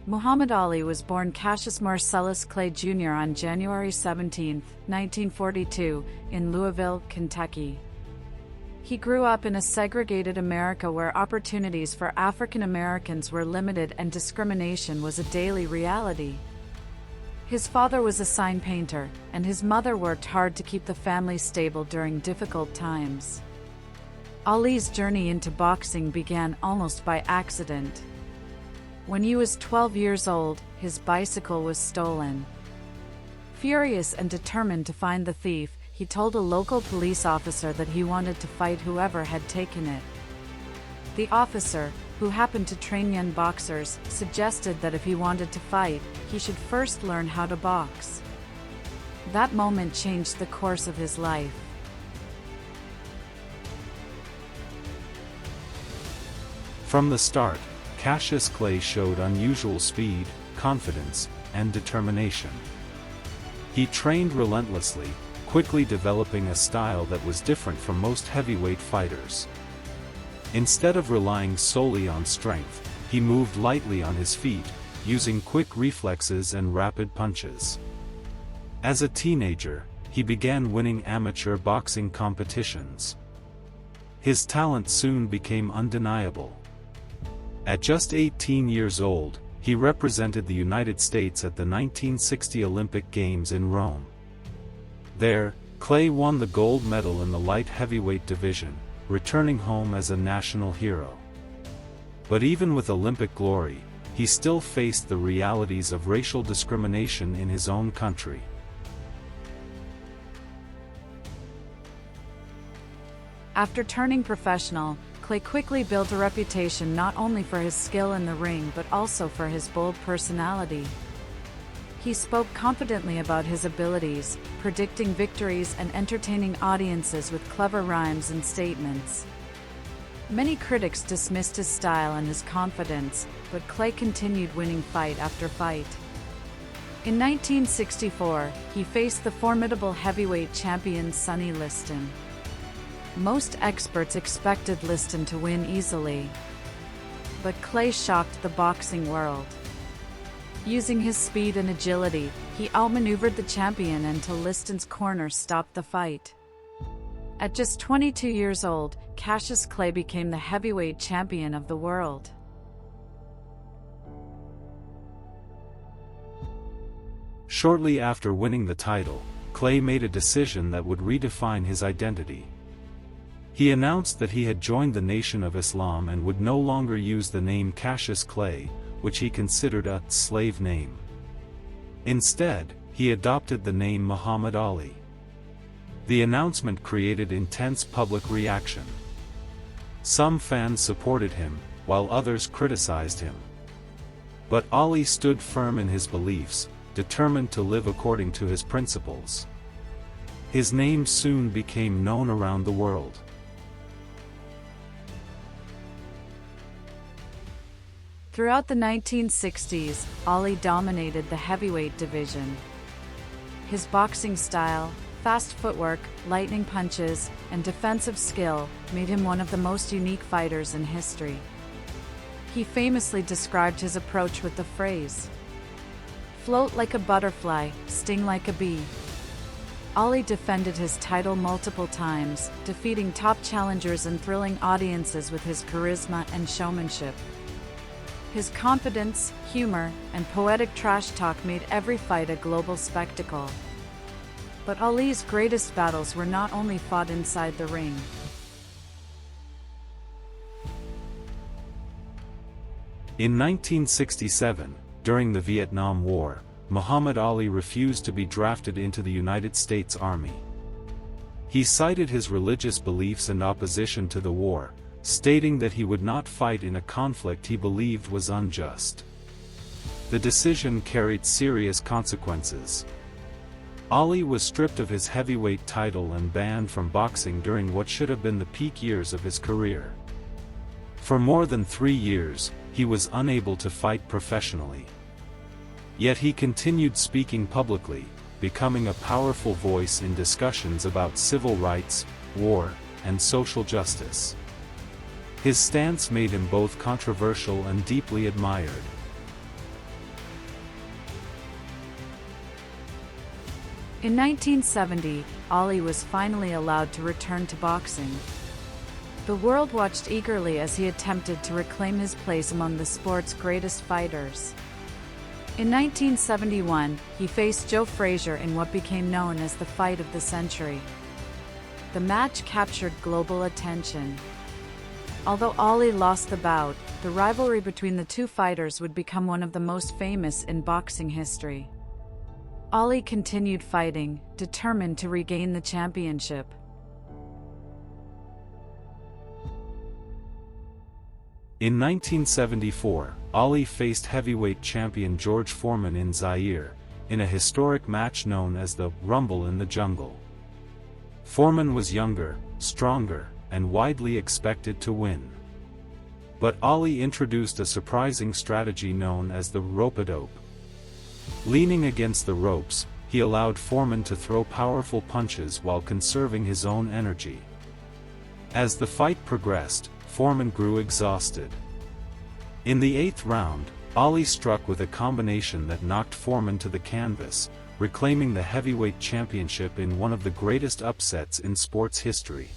Muhammad Ali was born Cassius Marcellus Clay Jr. on January 17, 1942, in Louisville, Kentucky. He grew up in a segregated America where opportunities for African Americans were limited and discrimination was a daily reality. His father was a sign painter, and his mother worked hard to keep the family stable during difficult times. Ali's journey into boxing began almost by accident. When he was 12 years old, his bicycle was stolen. Furious and determined to find the thief, he told a local police officer that he wanted to fight whoever had taken it. The officer, who happened to train young boxers, suggested that if he wanted to fight, he should first learn how to box. That moment changed the course of his life. From the start, Cassius Clay showed unusual speed, confidence, and determination. He trained relentlessly, quickly developing a style that was different from most heavyweight fighters. Instead of relying solely on strength, he moved lightly on his feet, using quick reflexes and rapid punches. As a teenager, he began winning amateur boxing competitions. His talent soon became undeniable. At just 18 years old, he represented the United States at the 1960 Olympic Games in Rome. There, Clay won the gold medal in the light heavyweight division, returning home as a national hero. But even with Olympic glory, he still faced the realities of racial discrimination in his own country. After turning professional, Clay quickly built a reputation not only for his skill in the ring but also for his bold personality. He spoke confidently about his abilities, predicting victories and entertaining audiences with clever rhymes and statements. Many critics dismissed his style and his confidence, but Clay continued winning fight after fight. In 1964, he faced the formidable heavyweight champion Sonny Liston. Most experts expected Liston to win easily. But Clay shocked the boxing world. Using his speed and agility, he outmaneuvered the champion until Liston's corner stopped the fight. At just 22 years old, Cassius Clay became the heavyweight champion of the world. Shortly after winning the title, Clay made a decision that would redefine his identity. He announced that he had joined the Nation of Islam and would no longer use the name Cassius Clay, which he considered a slave name. Instead, he adopted the name Muhammad Ali. The announcement created intense public reaction. Some fans supported him, while others criticized him. But Ali stood firm in his beliefs, determined to live according to his principles. His name soon became known around the world. Throughout the 1960s, Ali dominated the heavyweight division. His boxing style, fast footwork, lightning punches, and defensive skill made him one of the most unique fighters in history. He famously described his approach with the phrase, "Float like a butterfly, sting like a bee." Ali defended his title multiple times, defeating top challengers and thrilling audiences with his charisma and showmanship. His confidence, humor, and poetic trash talk made every fight a global spectacle. But Ali's greatest battles were not only fought inside the ring. In 1967, during the Vietnam War, Muhammad Ali refused to be drafted into the United States Army. He cited his religious beliefs and opposition to the war, stating that he would not fight in a conflict he believed was unjust. The decision carried serious consequences. Ali was stripped of his heavyweight title and banned from boxing during what should have been the peak years of his career. For more than 3 years, he was unable to fight professionally. Yet he continued speaking publicly, becoming a powerful voice in discussions about civil rights, war, and social justice. His stance made him both controversial and deeply admired. In 1970, Ali was finally allowed to return to boxing. The world watched eagerly as he attempted to reclaim his place among the sport's greatest fighters. In 1971, he faced Joe Frazier in what became known as the fight of the century. The match captured global attention. Although Ali lost the bout, the rivalry between the two fighters would become one of the most famous in boxing history. Ali continued fighting, determined to regain the championship. In 1974, Ali faced heavyweight champion George Foreman in Zaire, in a historic match known as the Rumble in the Jungle. Foreman was younger, stronger, and widely expected to win. But Ali introduced a surprising strategy known as the rope-a-dope. Leaning against the ropes, he allowed Foreman to throw powerful punches while conserving his own energy. As the fight progressed, Foreman grew exhausted. In the 8th round, Ali struck with a combination that knocked Foreman to the canvas, reclaiming the heavyweight championship in one of the greatest upsets in sports history.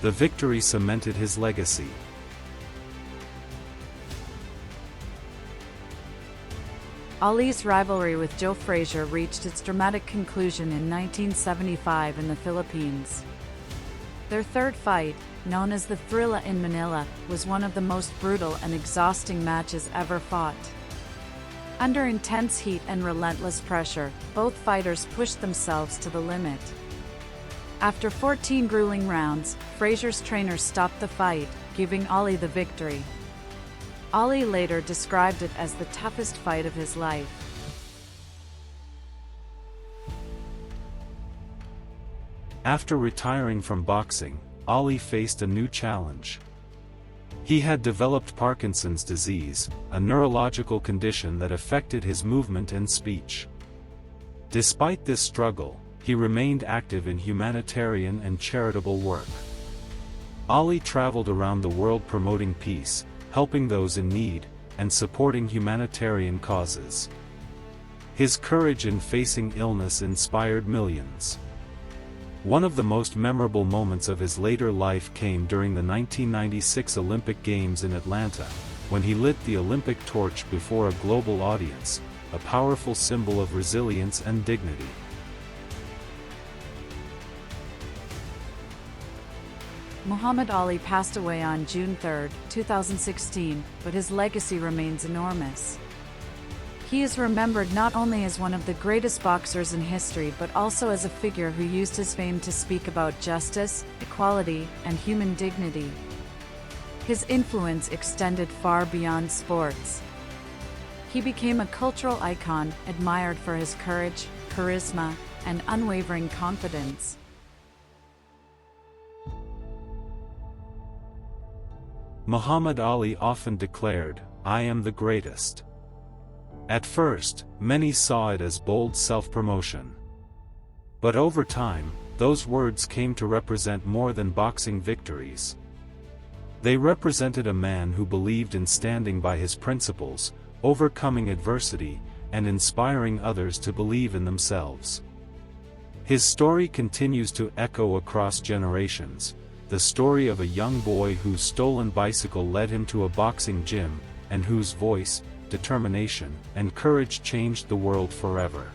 The victory cemented his legacy. Ali's rivalry with Joe Frazier reached its dramatic conclusion in 1975 in the Philippines. Their third fight, known as the Thrilla in Manila, was one of the most brutal and exhausting matches ever fought. Under intense heat and relentless pressure, both fighters pushed themselves to the limit. After 14 grueling rounds, Frazier's trainer stopped the fight, giving Ali the victory. Ali later described it as the toughest fight of his life. After retiring from boxing, Ali faced a new challenge. He had developed Parkinson's disease, a neurological condition that affected his movement and speech. Despite this struggle, he remained active in humanitarian and charitable work. Ali traveled around the world promoting peace, helping those in need, and supporting humanitarian causes. His courage in facing illness inspired millions. One of the most memorable moments of his later life came during the 1996 Olympic Games in Atlanta, when he lit the Olympic torch before a global audience, a powerful symbol of resilience and dignity. Muhammad Ali passed away on June 3, 2016, but his legacy remains enormous. He is remembered not only as one of the greatest boxers in history but also as a figure who used his fame to speak about justice, equality, and human dignity. His influence extended far beyond sports. He became a cultural icon, admired for his courage, charisma, and unwavering confidence. Muhammad Ali often declared, "I am the greatest." At first, many saw it as bold self-promotion. But over time, those words came to represent more than boxing victories. They represented a man who believed in standing by his principles, overcoming adversity, and inspiring others to believe in themselves. His story continues to echo across generations, the story of a young boy whose stolen bicycle led him to a boxing gym, and whose voice, determination, and courage changed the world forever.